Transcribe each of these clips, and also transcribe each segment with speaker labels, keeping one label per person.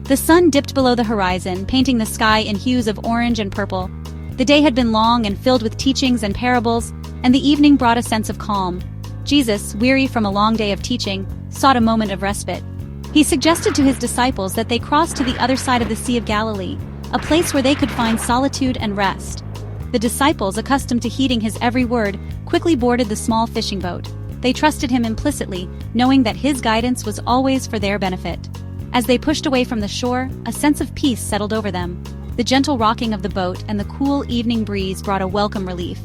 Speaker 1: The sun dipped below the horizon, painting the sky in hues of orange and purple. The day had been long and filled with teachings and parables, and the evening brought a sense of calm. Jesus, weary from a long day of teaching, sought a moment of respite. He suggested to his disciples that they cross to the other side of the Sea of Galilee, a place where they could find solitude and rest. The disciples, accustomed to heeding his every word, quickly boarded the small fishing boat. They trusted him implicitly, knowing that his guidance was always for their benefit. As they pushed away from the shore, a sense of peace settled over them. The gentle rocking of the boat and the cool evening breeze brought a welcome relief.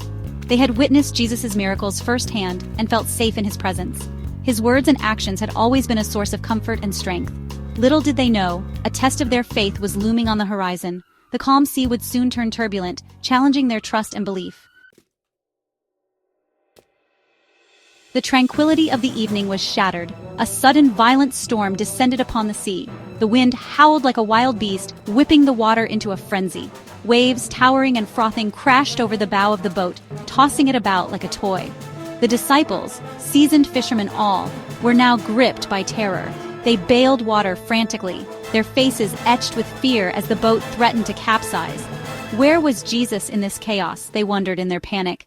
Speaker 1: They had witnessed Jesus' miracles firsthand and felt safe in his presence. His words and actions had always been a source of comfort and strength. Little did they know, a test of their faith was looming on the horizon. The calm sea would soon turn turbulent, challenging their trust and belief. The tranquility of the evening was shattered. A sudden violent storm descended upon the sea. The wind howled like a wild beast, whipping the water into a frenzy. Waves, towering and frothing, crashed over the bow of the boat, tossing it about like a toy. The disciples, seasoned fishermen all, were now gripped by terror. They bailed water frantically, their faces etched with fear as the boat threatened to capsize. Where was Jesus in this chaos, they wondered in their panic.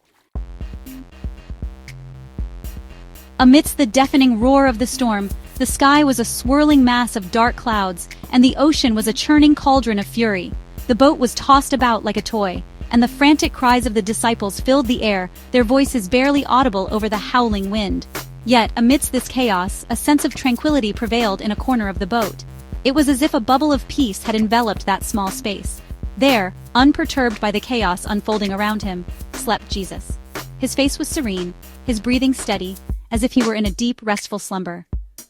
Speaker 1: Amidst the deafening roar of the storm, the sky was a swirling mass of dark clouds, and the ocean was a churning cauldron of fury. The boat was tossed about like a toy, and the frantic cries of the disciples filled the air, their voices barely audible over the howling wind. Yet, amidst this chaos, a sense of tranquility prevailed in a corner of the boat. It was as if a bubble of peace had enveloped that small space. There, unperturbed by the chaos unfolding around him, slept Jesus. His face was serene, his breathing steady, as if he were in a deep, restful slumber.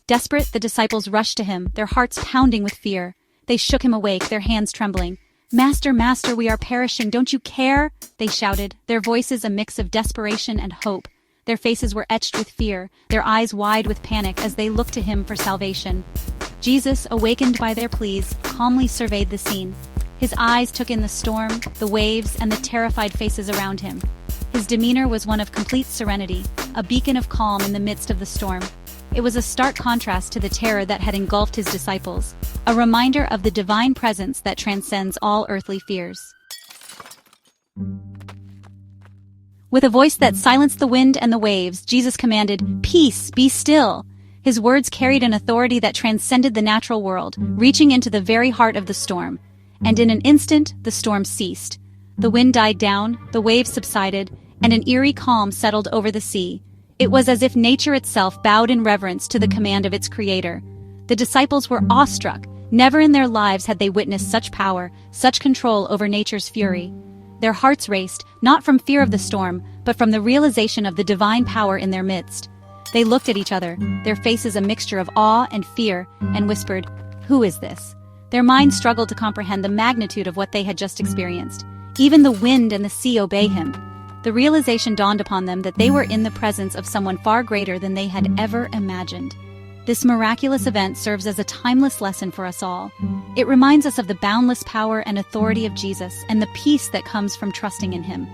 Speaker 1: Desperate, the disciples rushed to him, their hearts pounding with fear. They shook him awake, their hands trembling. "Master, Master, we are perishing, don't you care?" they shouted, their voices a mix of desperation and hope. Their faces were etched with fear, their eyes wide with panic as they looked to him for salvation. Jesus, awakened by their pleas, calmly surveyed the scene. His eyes took in the storm, the waves, and the terrified faces around him. His demeanor was one of complete serenity, a beacon of calm in the midst of the storm. It was a stark contrast to the terror that had engulfed his disciples, a reminder of the divine presence that transcends all earthly fears. With a voice that silenced the wind and the waves, Jesus commanded, "Peace, be still." His words carried an authority that transcended the natural world, reaching into the very heart of the storm. And in an instant, the storm ceased. The wind died down, the waves subsided, and an eerie calm settled over the sea. It was as if nature itself bowed in reverence to the command of its creator. The disciples were awestruck. Never in their lives had they witnessed such power, such control over nature's fury. Their hearts raced, not from fear of the storm, but from the realization of the divine power in their midst. They looked at each other, their faces a mixture of awe and fear, and whispered, "Who is this?" Their minds struggled to comprehend the magnitude of what they had just experienced. Even the wind and the sea obey him. The realization dawned upon them that they were in the presence of someone far greater than they had ever imagined. This miraculous event serves as a timeless lesson for us all. It reminds us of the boundless power and authority of Jesus and the peace that comes from trusting in him.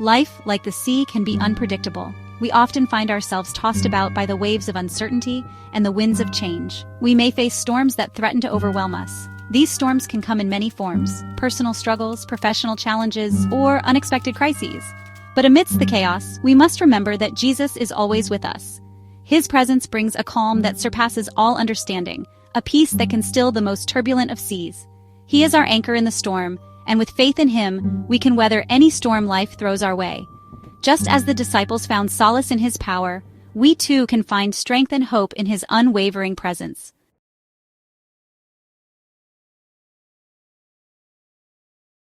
Speaker 1: Life, like the sea, can be unpredictable. We often find ourselves tossed about by the waves of uncertainty and the winds of change. We may face storms that threaten to overwhelm us. These storms can come in many forms: personal struggles, professional challenges, or unexpected crises. But amidst the chaos, we must remember that Jesus is always with us. His presence brings a calm that surpasses all understanding, a peace that can still the most turbulent of seas. He is our anchor in the storm, and with faith in him, we can weather any storm life throws our way. Just as the disciples found solace in his power, we too can find strength and hope in his unwavering presence.